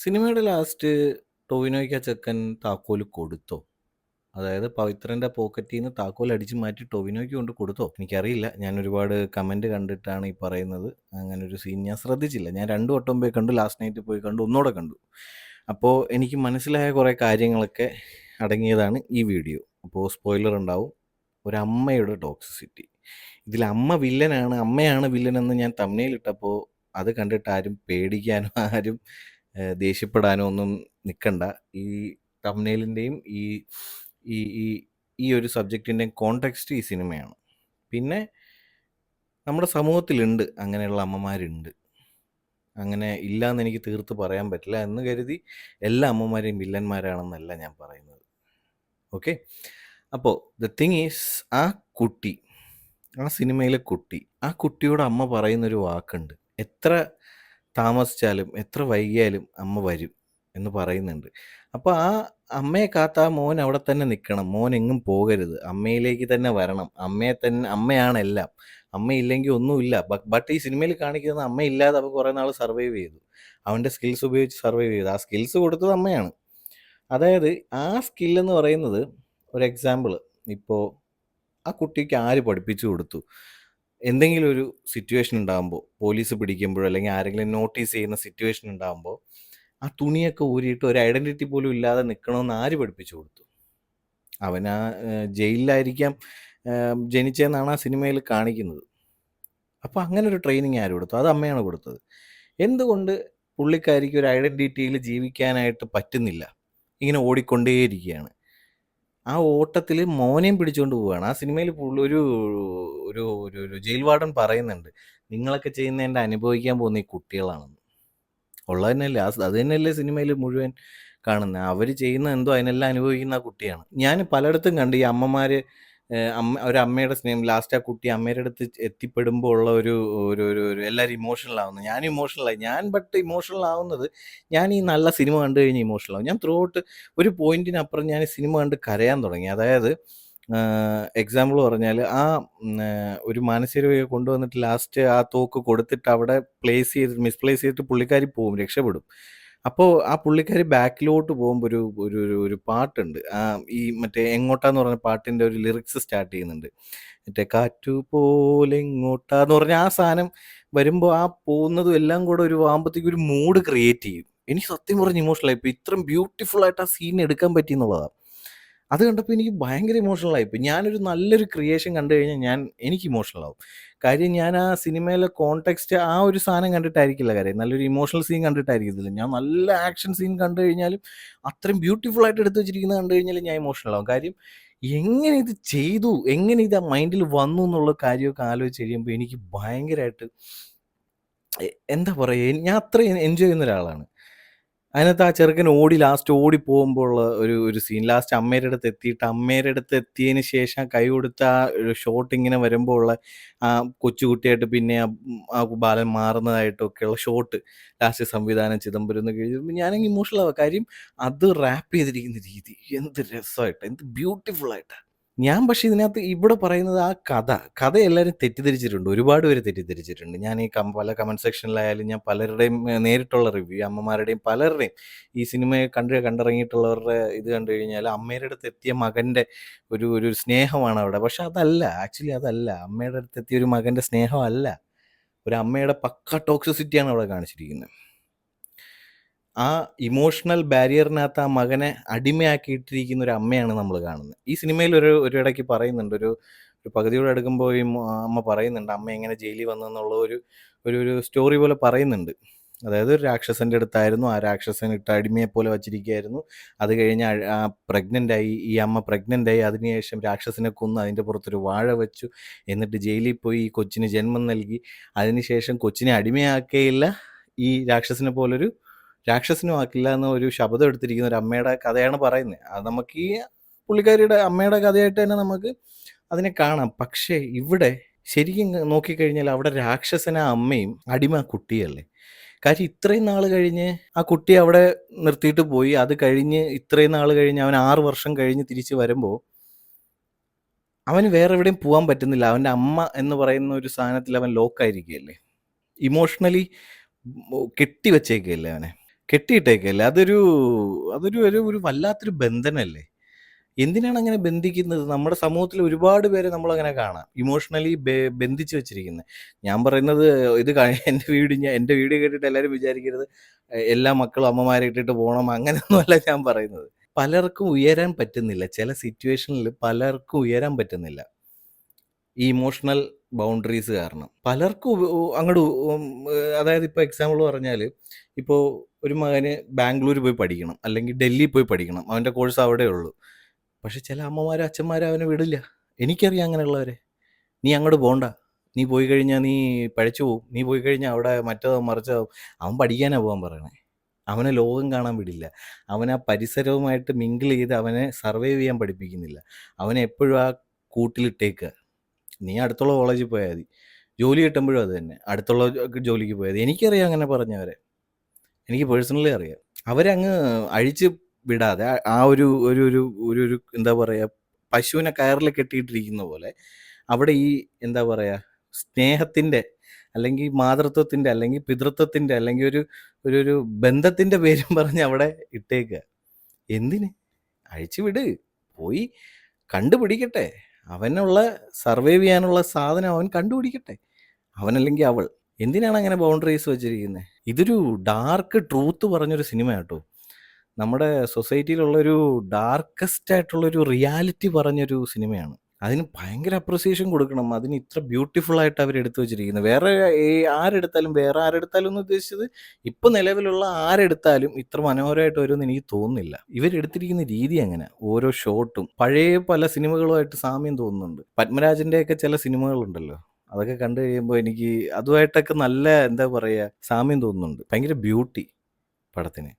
സിനിമയുടെ ലാസ്റ്റ് ടോവിനോയ്ക്ക് ആ ചെക്കൻ താക്കോല് കൊടുത്തോ? അതായത് പവിത്രന്റെ പോക്കറ്റിൽ നിന്ന് താക്കോൽ അടിച്ചു മാറ്റി ടൊവിനോയ്ക്ക് കൊണ്ട് കൊടുത്തോ? എനിക്കറിയില്ല. ഞാൻ ഒരുപാട് കമന്റ് കണ്ടിട്ടാണ് ഈ പറയുന്നത്. അങ്ങനെ ഒരു സീൻ ഞാൻ ശ്രദ്ധിച്ചില്ല. ഞാൻ 2 വട്ടം പോയി കണ്ടു. ലാസ്റ്റ് നൈറ്റ് പോയി കണ്ടു. ഒന്നൂടെ കണ്ടു. അപ്പോൾ എനിക്ക് മനസ്സിലായ കുറേ കാര്യങ്ങളൊക്കെ അടങ്ങിയതാണ് ഈ വീഡിയോ. അപ്പോൾ സ്പോയിലർ ഉണ്ടാവും. ഒരമ്മയുടെ ടോക്സിസിറ്റി. ഇതിൽ അമ്മ വില്ലനാണ്, അമ്മയാണ് വില്ലനെന്ന് ഞാൻ തംബ്നെയിൽ ഇട്ടപ്പോൾ അത് കണ്ടിട്ട് ആരും പേടിക്കാനോ ആരും ദേഷ്യപ്പെടാനോ ഒന്നും നിൽക്കണ്ട. ഈ തംബ്നെയിലിൻ്റെയും ഈ ഈ ഈ ഈ ഒരു സബ്ജക്റ്റിൻ്റെയും കോണ്ടെക്സ്റ്റ് ഈ സിനിമയാണ്. പിന്നെ നമ്മുടെ സമൂഹത്തിലുണ്ട്, അങ്ങനെയുള്ള അമ്മമാരുണ്ട്. അങ്ങനെ ഇല്ല എന്ന് എനിക്ക് തീർത്ത് പറയാൻ പറ്റില്ല എന്ന് കരുതി എല്ലാ അമ്മമാരെയും വില്ലന്മാരാണെന്നല്ല ഞാൻ പറയുന്നത്. ഓക്കെ, അപ്പോൾ ദ തിങ് ഈസ്, ആ കുട്ടി, ആ സിനിമയിലെ കുട്ടി, ആ കുട്ടിയോട് അമ്മ പറയുന്നൊരു വാക്കുണ്ട്. എത്ര താമസിച്ചാലും എത്ര വൈകിയാലും അമ്മ വരും എന്ന് പറയുന്നുണ്ട്. അപ്പോൾ ആ അമ്മയെ കാത്ത ആ മോൻ അവിടെ തന്നെ നിൽക്കണം. മോൻ എങ്ങും പോകരുത്, അമ്മയിലേക്ക് തന്നെ വരണം. അമ്മയെ തന്നെ, അമ്മയാണ് എല്ലാം. അമ്മയില്ലെങ്കിൽ ഒന്നുമില്ല. ബട്ട് ഈ സിനിമയിൽ കാണിക്കുന്ന അമ്മയില്ലാതെ അവൻ കുറേ നാൾ സർവൈവ് ചെയ്തു. അവൻ്റെ സ്കിൽസ് ഉപയോഗിച്ച് സർവൈവ് ചെയ്തു. ആ സ്കിൽസ് കൊടുത്തത് അമ്മയാണ്. അതായത് ആ സ്കില്ലെന്ന് പറയുന്നത്, ഒരു എക്സാമ്പിൾ, ഇപ്പോൾ ആ കുട്ടിക്ക് ആര് പഠിപ്പിച്ചു കൊടുത്തു? എന്തെങ്കിലും ഒരു സിറ്റുവേഷൻ ഉണ്ടാകുമ്പോൾ, പോലീസ് പിടിക്കുമ്പോഴോ അല്ലെങ്കിൽ ആരെങ്കിലും നോട്ടീസ് ചെയ്യുന്ന സിറ്റുവേഷൻ ഉണ്ടാകുമ്പോൾ ആ തുണിയൊക്കെ ഊരിയിട്ട് ഒരു ഐഡൻറ്റിറ്റി പോലും ഇല്ലാതെ നിൽക്കണമെന്ന് ആര് പഠിപ്പിച്ചു കൊടുത്തു? അവൻ ആ ജയിലിലായിരിക്കാം ജനിച്ചതെന്നാണ് ആ സിനിമയിൽ കാണിക്കുന്നത്. അപ്പോൾ അങ്ങനെ ഒരു ട്രെയിനിങ് ആര് കൊടുത്തു? അത് അമ്മയാണ് കൊടുത്തത്. എന്തുകൊണ്ട് പുള്ളിക്കാരിക്ക് ഒരു ഐഡൻറ്റിറ്റിയിൽ ജീവിക്കാനായിട്ട് പറ്റുന്നില്ല? ഇങ്ങനെ ഓടിക്കൊണ്ടേയിരിക്കുകയാണ്. ആ ഓട്ടത്തിൽ മോനെയും പിടിച്ചുകൊണ്ട് പോവുകയാണ്. ആ സിനിമയിൽ ഒരു ഒരു ഒരു ഒരു ജയിൽ വാർഡൻ പറയുന്നുണ്ട്, നിങ്ങളൊക്കെ ചെയ്യുന്നതിൻ്റെ അനുഭവിക്കാൻ പോകുന്ന ഈ കുട്ടികളാണെന്ന്. ഉള്ളത് തന്നെയല്ലേ, അത് തന്നെയല്ലേ സിനിമയിൽ മുഴുവൻ കാണുന്നത്. അവർ ചെയ്യുന്ന എന്തോ അതിനെല്ലാം അനുഭവിക്കുന്ന ആ കുട്ടിയാണ്. ഞാൻ പലയിടത്തും കണ്ട് ഈ അമ്മമാർ, ഒരമ്മയുടെ സ്നേഹം ലാസ്റ്റ് ആ കുട്ടി അമ്മയുടെ അടുത്ത് എത്തിപ്പെടുമ്പോൾ ഉള്ള ഒരു ഒരു ഒരു ഒരു എല്ലാവരും ഇമോഷണൽ ആവുന്നത്. ഞാൻ ഇമോഷണലായി. ബട്ട് ഇമോഷണൽ ആവുന്നത് ഞാൻ ഈ നല്ല സിനിമ കണ്ടു കഴിഞ്ഞ് ഇമോഷണൽ ആവും. ഞാൻ ത്രൂ ഔട്ട് ഒരു പോയിന്റിനപ്പുറം ഞാൻ ഈ സിനിമ കണ്ട് കരയാൻ തുടങ്ങി. അതായത് എക്സാമ്പിൾ പറഞ്ഞാൽ, ഒരു മാനസിക രോഗിയെ കൊണ്ടുവന്നിട്ട് ലാസ്റ്റ് ആ തോക്ക് കൊടുത്തിട്ട് അവിടെ മിസ്പ്ലേസ് ചെയ്തിട്ട് പുള്ളിക്കാരി പോവും, രക്ഷപ്പെടും. അപ്പോൾ ആ പുള്ളിക്കാരി ബാക്കിലോട്ട് പോകുമ്പോൾ ഒരു ഒരു ഒരു ഒരു പാട്ടുണ്ട്. ഈ മറ്റേ എങ്ങോട്ടാന്ന് പറഞ്ഞ പാട്ടിൻ്റെ ഒരു ലിറിക്സ് സ്റ്റാർട്ട് ചെയ്യുന്നുണ്ട്. മറ്റേ കാറ്റുപോലെ എങ്ങോട്ടാന്ന് പറഞ്ഞ ആ സാധനം വരുമ്പോൾ ആ പോകുന്നതും എല്ലാം കൂടെ ഒരു ആകുമ്പോഴത്തേക്ക് ഒരു മൂഡ് ക്രിയേറ്റ് ചെയ്യും. എനിക്ക് സത്യം പറഞ്ഞ് ഇമോഷണലായി. ഇപ്പോൾ ഇത്രയും ബ്യൂട്ടിഫുൾ ആയിട്ട് ആ സീൻ എടുക്കാൻ പറ്റി എന്നുള്ളതാണ്. അത് കണ്ടപ്പോൾ എനിക്ക് ഭയങ്കര ഇമോഷണലായിപ്പോയി. ഞാനൊരു നല്ലൊരു ക്രിയേഷൻ കണ്ടു കഴിഞ്ഞാൽ എനിക്ക് ഇമോഷണലാവും. കാര്യം ഞാൻ ആ സിനിമയിലെ കോണ്ടെക്സ്റ്റ് ആ ഒരു സാധനം കണ്ടിട്ടായിരിക്കില്ല കാര്യം, നല്ലൊരു ഇമോഷണൽ സീൻ കണ്ടിട്ടായിരിക്കത്തില്ല. ഞാൻ നല്ല ആക്ഷൻ സീൻ കണ്ടു കഴിഞ്ഞാലും അത്രയും ബ്യൂട്ടിഫുൾ ആയിട്ട് എടുത്തു വെച്ചിരിക്കുന്നത് കണ്ടു കഴിഞ്ഞാൽ ഞാൻ ഇമോഷണലാവും. കാര്യം എങ്ങനെ ഇത് ചെയ്തു, എങ്ങനെ ഇത് ആ മൈൻഡിൽ വന്നു എന്നുള്ള കാര്യമൊക്കെ ആലോചിച്ച് കഴിയുമ്പോൾ എനിക്ക് ഭയങ്കരമായിട്ട് എന്താ പറയുക, ഞാൻ അത്രയും എൻജോയ് ചെയ്യുന്ന ഒരാളാണ്. അതിനകത്ത് ആ ചെറുക്കൻ ലാസ്റ്റ് ഓടി പോകുമ്പോൾ ഉള്ള ഒരു ഒരു സീൻ, ലാസ്റ്റ് അമ്മയുടെ അടുത്ത് എത്തിയിട്ട് അമ്മയുടെ അടുത്ത് എത്തിയതിന് ശേഷം കൈ കൊടുത്ത ആ ഒരു ഷോട്ട് ഇങ്ങനെ വരുമ്പോൾ ഉള്ള ആ കൊച്ചുകുട്ടിയായിട്ട് പിന്നെ ആ ബാലൻ മാറുന്നതായിട്ടൊക്കെയുള്ള ഷോട്ട് ലാസ്റ്റ് സംവിധാനം ചിദംബരം എന്ന് കഴിയുമ്പോൾ ഞാനെങ്കിൽ ഇമോഷണൽ ആവുക. കാര്യം അത് റാപ്പ് ചെയ്തിരിക്കുന്ന രീതി എന്ത് രസമായിട്ട്, എന്ത് ബ്യൂട്ടിഫുൾ ആയിട്ട്. ഞാൻ പക്ഷേ ഇതിനകത്ത് ഇവിടെ പറയുന്നത് ആ കഥ എല്ലാവരും തെറ്റിദ്ധരിച്ചിട്ടുണ്ട്. ഒരുപാട് പേര് തെറ്റിദ്ധരിച്ചിട്ടുണ്ട്. ഞാൻ ഈ പല കമൻറ്റ് സെക്ഷനിലായാലും ഞാൻ പലരുടെയും നേരിട്ടുള്ള റിവ്യൂ, അമ്മമാരുടെയും പലരുടെയും ഈ സിനിമയെ കണ്ടിറങ്ങിയിട്ടുള്ളവരുടെ ഇത് കണ്ടു കഴിഞ്ഞാൽ അമ്മയുടെ അടുത്ത് എത്തിയ മകൻ്റെ ഒരു ഒരു സ്നേഹമാണ് അവിടെ. പക്ഷെ അതല്ല, ആക്ച്വലി അതല്ല. അമ്മയുടെ അടുത്ത് എത്തിയ ഒരു മകൻ്റെ സ്നേഹമല്ല, ഒരു അമ്മയുടെ പക്ക ടോക്സിസിറ്റിയാണ് അവിടെ കാണിച്ചിരിക്കുന്നത്. ആ ഇമോഷണൽ ബാരിയറിനകത്ത് ആ മകനെ അടിമയാക്കിയിട്ടിരിക്കുന്ന ഒരു അമ്മയാണ് നമ്മൾ കാണുന്നത്. ഈ സിനിമയിൽ ഒരിടയ്ക്ക് പറയുന്നുണ്ട്, ഒരു പകുതിയോടെ എടുക്കുമ്പോൾ ഈ അമ്മ പറയുന്നുണ്ട് അമ്മ എങ്ങനെ ജയിലിൽ വന്നെന്നുള്ള ഒരു ഒരു സ്റ്റോറി പോലെ പറയുന്നുണ്ട്. അതായത് ഒരു രാക്ഷസൻ്റെ അടുത്തായിരുന്നു, ആ രാക്ഷസൻ ഇട്ട് അടിമയെ പോലെ വച്ചിരിക്കുകയായിരുന്നു. അത് കഴിഞ്ഞ് പ്രഗ്നൻ്റായി, ഈ അമ്മ പ്രഗ്നൻ്റായി. അതിനുശേഷം രാക്ഷസനെ കൊന്ന് അതിൻ്റെ പുറത്തൊരു വാഴ വെച്ചു. എന്നിട്ട് ജയിലിൽ പോയി ഈ കൊച്ചിന് ജന്മം നൽകി. അതിനുശേഷം കൊച്ചിനെ അടിമയാക്കുകയില്ല, ഈ രാക്ഷസനെ പോലൊരു രാക്ഷസനും ആക്കില്ല എന്ന ഒരു ശബ്ദം എടുത്തിരിക്കുന്ന ഒരു അമ്മയുടെ കഥയാണ് പറയുന്നത്. അത് നമുക്ക് ഈ പുള്ളിക്കാരിയുടെ അമ്മയുടെ കഥയായിട്ട് തന്നെ നമുക്ക് അതിനെ കാണാം. പക്ഷേ ഇവിടെ ശരിക്കും നോക്കിക്കഴിഞ്ഞാൽ അവിടെ രാക്ഷസന അമ്മയും അടിമ കുട്ടിയല്ലേ. കാര്യം ഇത്രയും നാൾ കഴിഞ്ഞ് ആ കുട്ടി അവിടെ നിർത്തിയിട്ട് പോയി. അത് കഴിഞ്ഞ് ഇത്രയും നാൾ കഴിഞ്ഞ് അവൻ 6 വർഷം കഴിഞ്ഞ് തിരിച്ച് വരുമ്പോൾ അവന് വേറെ എവിടെയും പോകാൻ പറ്റുന്നില്ല. അവൻ്റെ അമ്മ എന്ന് പറയുന്ന ഒരു സാധനത്തിൽ അവൻ ലോക്കായിരിക്കുകയല്ലേ, ഇമോഷണലി കെട്ടിവെച്ചേക്കുകയല്ലേ അവനെ. കെട്ടിയിട്ടേക്കല്ലേ. അതൊരു ഒരു വല്ലാത്തൊരു ബന്ധനല്ലേ. എന്തിനാണ് അങ്ങനെ ബന്ധിക്കുന്നത്? നമ്മുടെ സമൂഹത്തിൽ ഒരുപാട് പേരെ നമ്മളങ്ങനെ കാണാം. ഇമോഷണലി ബന്ധിച്ച് വെച്ചിരിക്കുന്നത്. ഞാൻ പറയുന്നത് ഇത് എൻ്റെ വീഡിയോ കേട്ടിട്ട് എല്ലാവരും വിചാരിക്കരുത് എല്ലാ മക്കളും അമ്മമാരെ ഇട്ടിട്ട് പോണം അങ്ങനെയൊന്നുമല്ല ഞാൻ പറയുന്നത്. പലർക്കും ഉയരാൻ പറ്റുന്നില്ല. ചില സിറ്റുവേഷനിൽ പലർക്കും ഉയരാൻ പറ്റുന്നില്ല. ഈ ഇമോഷണൽ ബൗണ്ടറീസ് കാരണം. പലർക്കും അങ്ങട് അതായത് ഇപ്പോൾ എക്സാമ്പിൾ പറഞ്ഞാല്, ഇപ്പോൾ ഒരു മകന് ബാംഗ്ലൂർ പോയി പഠിക്കണം, അല്ലെങ്കിൽ ഡൽഹി പോയി പഠിക്കണം. അവൻ്റെ കോഴ്സ് അവിടെയേ ഉള്ളൂ. പക്ഷെ ചില അമ്മമാരും അച്ഛന്മാരും അവനെ വിടില്ല. എനിക്കറിയാം അങ്ങനെയുള്ളവരെ. നീ അങ്ങോട്ട് പോണ്ട. നീ പോയി കഴിഞ്ഞാൽ നീ പഴച്ചു പോവും. നീ പോയി കഴിഞ്ഞാൽ അവിടെ മറ്റേതാവും മറിച്ചതാവും. അവൻ പഠിക്കാനാ പോകാൻ പറയണേ. അവനെ ലോകം കാണാൻ വിടില്ല. അവനെ ആ പരിസരവുമായിട്ട് മിങ്കിൾ ചെയ്ത് അവനെ സർവൈവ് ചെയ്യാൻ പഠിപ്പിക്കുന്നില്ല. അവനെ എപ്പോഴും ആ കൂട്ടിലിട്ടേക്കുക. നീ അടുത്തുള്ള കോളേജിൽ പോയാൽ മതി. ജോലി കിട്ടുമ്പോഴും അത് തന്നെ. അടുത്തുള്ള ജോലിക്ക് പോയാൽ മതി. എനിക്കറിയാം അങ്ങനെ പറഞ്ഞവരെ. എനിക്ക് പേഴ്സണലി അറിയാം. അവരങ്ങ് അഴിച്ച് വിടാതെ ആ ഒരു ഒരു ഒരു ഒരു ഒരു എന്താ പറയുക, പശുവിനെ കയറിൽ കെട്ടിയിട്ടിരിക്കുന്ന പോലെ അവിടെ ഈ എന്താ പറയുക, സ്നേഹത്തിൻ്റെ അല്ലെങ്കിൽ മാതൃത്വത്തിൻ്റെ അല്ലെങ്കിൽ പിതൃത്വത്തിൻ്റെ അല്ലെങ്കിൽ ഒരു ഒരു ഒരു ബന്ധത്തിൻ്റെ പേരും പറഞ്ഞ് അവിടെ ഇട്ടേക്കുക. എന്തിന്? അഴിച്ചു വിട്. പോയി കണ്ടുപിടിക്കട്ടെ. അവനുള്ള സർവൈവ് ചെയ്യാനുള്ള സാധനം അവൻ കണ്ടുപിടിക്കട്ടെ. അവനല്ലെങ്കിൽ അവൾ. എന്തിനാണ് അങ്ങനെ ബൗണ്ടറീസ് വെച്ചിരിക്കുന്നത്? ഇതൊരു ഡാർക്ക് ട്രൂത്ത് പറഞ്ഞൊരു സിനിമ കേട്ടോ. നമ്മുടെ സൊസൈറ്റിയിലുള്ളൊരു ഡാർക്കസ്റ്റ് ആയിട്ടുള്ളൊരു റിയാലിറ്റി പറഞ്ഞൊരു സിനിമയാണ്. അതിന് ഭയങ്കര അപ്രിസിയേഷൻ കൊടുക്കണം. അതിന് ഇത്ര ബ്യൂട്ടിഫുൾ ആയിട്ട് അവർ എടുത്തു വെച്ചിരിക്കുന്നത്. വേറെ വേറെ ആരെടുത്താലും എന്ന് ഉദ്ദേശിച്ചത് ഇപ്പം നിലവിലുള്ള ആരെടുത്താലും ഇത്ര മനോഹരമായിട്ട് വരുമെന്ന് എനിക്ക് തോന്നുന്നില്ല. ഇവരെടുത്തിരിക്കുന്ന രീതി അങ്ങനെ, ഓരോ ഷോട്ടും പഴയ പല സിനിമകളുമായിട്ട് സാമ്യം തോന്നുന്നുണ്ട്. പത്മരാജൻ്റെയൊക്കെ ചില സിനിമകളുണ്ടല്ലോ, അതൊക്കെ കണ്ടു കഴിയുമ്പോൾ എനിക്ക് അതുമായിട്ടൊക്കെ നല്ല എന്താ പറയുക സാമ്യം തോന്നുന്നുണ്ട്. ഭയങ്കര ബ്യൂട്ടി പടത്തിന്.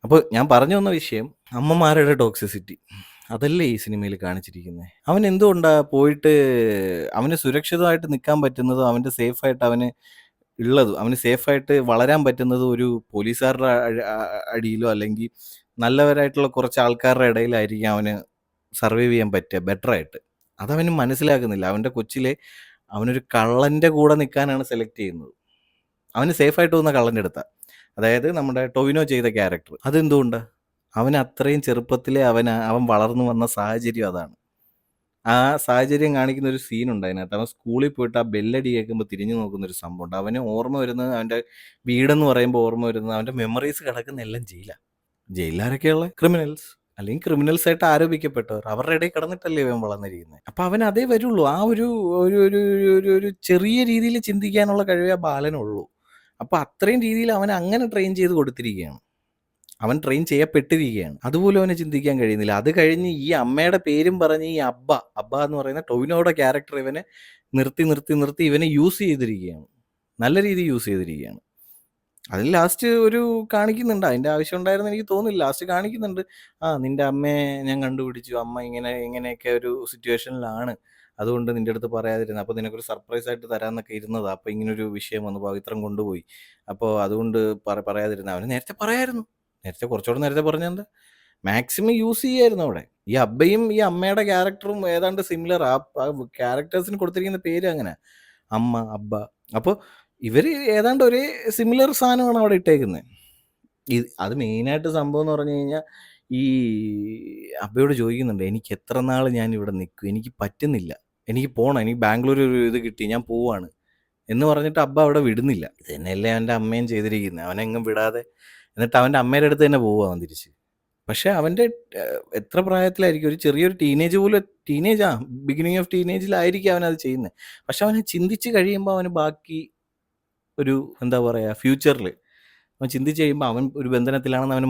അപ്പോൾ ഞാൻ പറഞ്ഞു വന്ന വിഷയം അമ്മമാരുടെ ടോക്സിസിറ്റി. അതല്ലേ ഈ സിനിമയിൽ കാണിച്ചിരിക്കുന്നത്. അവൻ എന്തുകൊണ്ടാ പോയിട്ട് അവന് സുരക്ഷിതമായിട്ട് നിൽക്കാൻ പറ്റുന്നതും അവൻ്റെ സേഫായിട്ട് അവന് സേഫായിട്ട് വളരാൻ പറ്റുന്നത് ഒരു പോലീസുകാരുടെ അടിയിലോ അല്ലെങ്കിൽ നല്ലവരായിട്ടുള്ള കുറച്ച് ആൾക്കാരുടെ ഇടയിലായിരിക്കും അവന് സർവൈവ് ചെയ്യാൻ പറ്റുക ബെറ്ററായിട്ട്. അതവന് മനസ്സിലാക്കുന്നില്ല. അവൻ്റെ കൊച്ചിലെ അവനൊരു കള്ളൻ്റെ കൂടെ നിൽക്കാനാണ് സെലക്ട് ചെയ്യുന്നത്. അവന് സേഫായിട്ട് തോന്നുന്ന കള്ളൻ്റെ അടുത്താണ്. അതായത് നമ്മുടെ ടൊവിനോ ചെയ്ത ക്യാരക്ടർ. അതെന്തുകൊണ്ടാണ്? അവൻ അത്രയും ചെറുപ്പത്തിലെ അവൻ വളർന്നു വന്ന സാഹചര്യം അതാണ്. ആ സാഹചര്യം കാണിക്കുന്ന ഒരു സീനുണ്ട് അതിനകത്ത്. അവൻ സ്കൂളിൽ പോയിട്ട് ആ ബെല്ലടി കേൾക്കുമ്പോൾ തിരിഞ്ഞു നോക്കുന്നൊരു സംഭവമുണ്ട്. അവന് ഓർമ്മ വരുന്നത്, അവൻ്റെ വീടെന്ന് പറയുമ്പോൾ ഓർമ്മ വരുന്നത്, അവൻ്റെ മെമ്മറീസ് കിടക്കുന്ന എല്ലാം ജയിലാണ്. ജയിലിലാരൊക്കെയുള്ള ക്രിമിനൽസ് അല്ലെങ്കിൽ ക്രിമിനൽസ് ആയിട്ട് ആരോപിക്കപ്പെട്ടവർ, അവരുടെ ഇടയിൽ കിടന്നിട്ടല്ലേ ഇവൻ വളർന്നിരിക്കുന്നത്. അപ്പം അവൻ അതേ വരുള്ളൂ. ആ ഒരു ഒരു ഒരു ഒരു ഒരു ചെറിയ രീതിയിൽ ചിന്തിക്കാനുള്ള കഴിവേ ബാലനുള്ളൂ. അപ്പോൾ അത്രയും രീതിയിൽ അവൻ അങ്ങനെ ട്രെയിൻ ചെയ്ത് കൊടുത്തിരിക്കുകയാണ്. അവൻ ട്രെയിൻ ചെയ്യപ്പെട്ടിരിക്കുകയാണ്. അതുപോലും അവന് ചിന്തിക്കാൻ കഴിയുന്നില്ല. അത് കഴിഞ്ഞ് ഈ അമ്മയുടെ പേരും പറഞ്ഞ് ഈ അബ്ബ എന്ന് പറയുന്ന ടൊവിനോയുടെ ക്യാരക്ടർ ഇവനെ നിർത്തി ഇവനെ യൂസ് ചെയ്തിരിക്കുകയാണ്. നല്ല രീതിയിൽ യൂസ് ചെയ്തിരിക്കുകയാണ്. അതിൽ ലാസ്റ്റ് ഒരു കാണിക്കുന്നുണ്ട്, അതിൻ്റെ ആവശ്യം ഉണ്ടായിരുന്നു എനിക്ക് തോന്നുന്നില്ല. ലാസ്റ്റ് കാണിക്കുന്നുണ്ട്, നിൻ്റെ അമ്മയെ ഞാൻ കണ്ടുപിടിച്ചു, അമ്മ ഇങ്ങനെയൊക്കെ ഒരു സിറ്റുവേഷനിലാണ്, അതുകൊണ്ട് നിൻ്റെ അടുത്ത് പറയാതിരുന്നത്, അപ്പോൾ നിനക്കൊരു സർപ്രൈസ് ആയിട്ട് തരാമെന്നൊക്കെ ഇരുന്നതാണ്, അപ്പോൾ ഇങ്ങനൊരു വിഷയം വന്നു, പവിത്രം കൊണ്ടുപോയി, അപ്പോൾ അതുകൊണ്ട് പറയാതിരുന്നത്. അവന് നേരത്തെ പറയായിരുന്നു. കുറച്ചുകൂടെ നേരത്തെ പറഞ്ഞെന്താ, മാക്സിമം യൂസ് ചെയ്യായിരുന്നു അവിടെ. ഈ അബ്ബയും ഈ അമ്മയുടെ ക്യാരക്ടറും ഏതാണ്ട് സിമിലർ. ആ ക്യാരക്ടേഴ്സിന് കൊടുത്തിരിക്കുന്ന പേര് അങ്ങനെ, അമ്മ, അബ്ബ. അപ്പോൾ ഇവർ ഏതാണ്ട് ഒരേ സിമിലർ സാധനമാണ് അവിടെ ഇട്ടേക്കുന്നത്. അത് മെയിനായിട്ട് സംഭവം എന്ന് പറഞ്ഞു കഴിഞ്ഞാൽ, ഈ അബ്ബയോട് ചോദിക്കുന്നുണ്ട്, എനിക്ക് എത്ര നാൾ ഞാൻ ഇവിടെ നിൽക്കും, എനിക്ക് പറ്റുന്നില്ല, എനിക്ക് പോകണം, എനിക്ക് ബാംഗ്ലൂർ ഒരു ഇത് കിട്ടി, ഞാൻ പോവാണ് എന്ന് പറഞ്ഞിട്ട് അബ്ബ അവിടെ വിടുന്നില്ല. ഇത് തന്നെയല്ലേ അവൻ്റെ അമ്മയും ചെയ്തിരിക്കുന്നത്. അവനെങ്ങും വിടാതെ എന്നിട്ട് അവൻ്റെ അമ്മയുടെ അടുത്ത് തന്നെ പോവാൻ തിരിച്ച്. പക്ഷെ അവൻ്റെ എത്ര പ്രായത്തിലായിരിക്കും, ഒരു ചെറിയൊരു ബിഗിനിങ് ഓഫ് ടീനേജിലായിരിക്കും അവനത് ചെയ്യുന്നത്. പക്ഷെ അവനെ ചിന്തിച്ച് കഴിയുമ്പോൾ അവന് ബാക്കി ഒരു എന്താ പറയുക, ഫ്യൂച്ചറിൽ അവൻ ചിന്തിച്ച് കഴിയുമ്പോൾ അവൻ ഒരു ബന്ധനത്തിലാണെന്ന് അവന്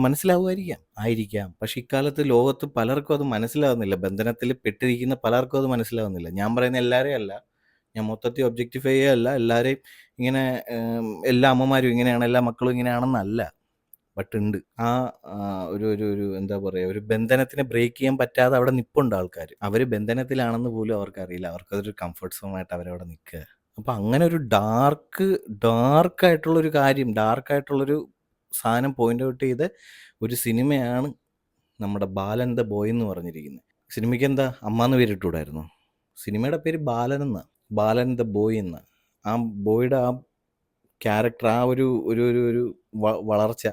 ആയിരിക്കാം. പക്ഷെ ഇക്കാലത്ത് ലോകത്ത് പലർക്കും അത് മനസ്സിലാവുന്നില്ല. ബന്ധനത്തിൽ പെട്ടിരിക്കുന്ന പലർക്കും അത് മനസ്സിലാവുന്നില്ല. ഞാൻ പറയുന്ന എല്ലാവരെയും അല്ല, ഞാൻ മൊത്തത്തിൽ ഒബ്ജക്റ്റിഫൈ ചെയ്യല്ല എല്ലാവരെയും ഇങ്ങനെ, എല്ലാ അമ്മമാരും ഇങ്ങനെയാണ്, എല്ലാ മക്കളും ഇങ്ങനെയാണെന്നല്ല. ബട്ട് ഉണ്ട് ആ ഒരു ഒരു ഒരു എന്താ പറയുക, ഒരു ബന്ധനത്തിനെ ബ്രേക്ക് ചെയ്യാൻ പറ്റാതെ അവിടെ നിൽപ്പുണ്ട് ആൾക്കാർ. അവർ ബന്ധനത്തിലാണെന്ന് പോലും അവർക്കറിയില്ല. അവർക്കതൊരു കംഫർട്ട് സോണായിട്ട് അവരവിടെ നിൽക്കുക. അപ്പം അങ്ങനെ ഒരു ഡാർക്കായിട്ടുള്ളൊരു കാര്യം, ഡാർക്കായിട്ടുള്ളൊരു സാധനം പോയിൻ്റ് ഔട്ട് ചെയ്ത ഒരു സിനിമയാണ് നമ്മുടെ ബാലൻ ദ ബോയ് എന്ന് പറഞ്ഞിരിക്കുന്നത്. സിനിമയ്ക്ക് എന്താ അമ്മ എന്ന് പേരിട്ടുകൂടായിരുന്നു? സിനിമയുടെ പേര് ബാലൻ ദ ബോയ് എന്ന്. ആ ബോയുടെ ആ ക്യാരക്ടർ, ആ ഒരു ഒരു ഒരു ഒരു വളർച്ച,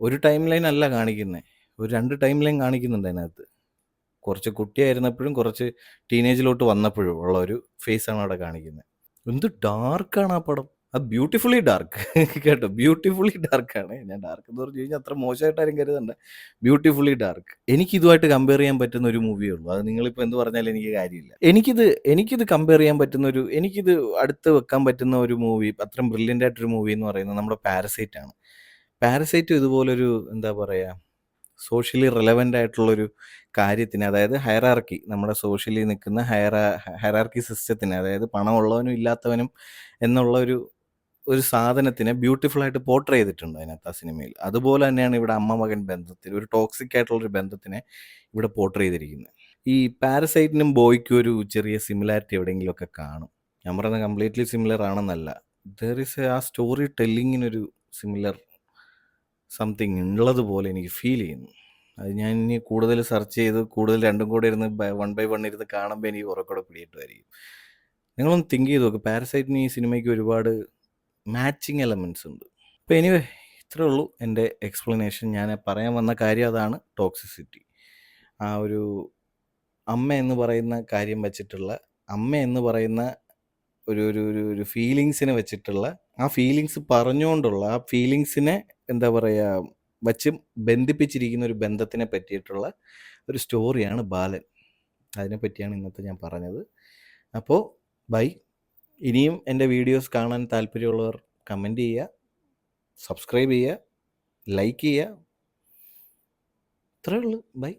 ഒരു ടൈം ലൈൻ അല്ല കാണിക്കുന്നത്, ഒരു 2 ടൈം ലൈൻ കാണിക്കുന്നുണ്ട് അതിനകത്ത്. കുറച്ച് കുട്ടിയായിരുന്നപ്പോഴും കുറച്ച് ടീനേജിലോട്ട് വന്നപ്പോഴും ഉള്ള ഒരു ഫേസാണ് അവിടെ കാണിക്കുന്നത്. എന്ത് ഡാർക്കാണ് ആ പടം. അത് ബ്യൂട്ടിഫുള്ളി ഡാർക്ക് കേട്ടോ, ബ്യൂട്ടിഫുള്ളി ഡാർക്കാണ്. ഞാൻ ഡാർക്ക് എന്ന് പറഞ്ഞു കഴിഞ്ഞാൽ അത്ര മോശമായിട്ടാരും കരുതണ്ട, ബ്യൂട്ടിഫുള്ളി ഡാർക്ക്. എനിക്കിതുമായിട്ട് കമ്പയർ ചെയ്യാൻ പറ്റുന്ന ഒരു മൂവിയേ ഉള്ളൂ. അത് നിങ്ങളിപ്പോൾ എന്ത് പറഞ്ഞാലും എനിക്ക് കാര്യമില്ല. എനിക്കിത് കമ്പയർ ചെയ്യാൻ പറ്റുന്ന എനിക്കിത് അടുത്ത് വെക്കാൻ പറ്റുന്ന ഒരു മൂവി, അത്രയും ബ്രില്യൻ്റ് ആയിട്ടൊരു മൂവി എന്ന് പറയുന്നത് നമ്മുടെ പാരസൈറ്റ് ആണ്. പാരസൈറ്റും ഇതുപോലൊരു എന്താ പറയുക, സോഷ്യലി റിലവൻ്റ് ആയിട്ടുള്ളൊരു കാര്യത്തിന്, അതായത് ഹയറാർക്കി, നമ്മുടെ സോഷ്യലി നിൽക്കുന്ന ഹയറാർക്കി സിസ്റ്റത്തിന്, അതായത് പണമുള്ളവനും ഇല്ലാത്തവനും എന്നുള്ള ഒരു സാധനത്തിനെ ബ്യൂട്ടിഫുള്ളായിട്ട് പോർട്രേ ചെയ്തിട്ടുണ്ട് അതിനകത്ത്, ആ സിനിമയിൽ. അതുപോലെ തന്നെയാണ് ഇവിടെ അമ്മ മകൻ ബന്ധത്തിൽ ഒരു ടോക്സിക് ആയിട്ടുള്ളൊരു ബന്ധത്തിനെ ഇവിടെ പോർട്രേ ചെയ്തിരിക്കുന്നത്. ഈ പാരസൈറ്റിനും ബോയ്ക്കും ഒരു ചെറിയ സിമിലാരിറ്റി എവിടെയെങ്കിലുമൊക്കെ കാണും. ഞാൻ പറയുന്നത് കംപ്ലീറ്റ്ലി സിമിലർ ആണെന്നല്ല. ആ സ്റ്റോറി ടെല്ലിങ്ങിനൊരു സിമിലർ സംതിങ് ഉള്ളതുപോലെ എനിക്ക് ഫീൽ ചെയ്യുന്നു. അത് ഞാൻ ഇനി കൂടുതൽ സെർച്ച് ചെയ്ത് കൂടുതൽ രണ്ടും കൂടെ ഇരുന്ന് 1 by 1 ഇരുന്ന് കാണുമ്പോൾ എനിക്ക് കുറേക്കൂടെ പിടിയിട്ടുമായിരിക്കും. നിങ്ങളൊന്ന് തിങ്ക് ചെയ്ത് നോക്ക്, പാരസൈറ്റിന് ഈ സിനിമയ്ക്ക് ഒരുപാട് മാച്ചിങ് എലമെൻറ്റ്സ് ഉണ്ട്. അപ്പോൾ എനിവേ, ഇത്രേ ഉള്ളൂ എൻ്റെ എക്സ്പ്ലനേഷൻ. ഞാൻ പറയാൻ വന്ന കാര്യം അതാണ്, ടോക്സിസിറ്റി. ആ ഒരു അമ്മ എന്ന് പറയുന്ന കാര്യം വെച്ചിട്ടുള്ള, അമ്മ എന്ന് പറയുന്ന ഒരു ഫീലിങ്സിനെ വെച്ചിട്ടുള്ള, ആ ഫീലിങ്സ് പറഞ്ഞുകൊണ്ടുള്ള, ആ ഫീലിങ്സിനെ എന്താ പറയുക വച്ച് ബന്ധിപ്പിച്ചിരിക്കുന്ന ഒരു ബന്ധത്തിനെ പറ്റിയിട്ടുള്ള ഒരു സ്റ്റോറിയാണ് ബാലൻ. അതിനെ പറ്റിയാണ് ഇന്നത്തെ ഞാൻ പറഞ്ഞത്. അപ്പോൾ ബൈ. ഇനിയും എൻ്റെ വീഡിയോസ് കാണാൻ താല്പര്യമുള്ളവർ കമൻറ്റ് ചെയ്യുക, സബ്സ്ക്രൈബ് ചെയ്യുക, ലൈക്ക് ചെയ്യുക. ഇത്രയേ ഉള്ളൂ. ബൈ.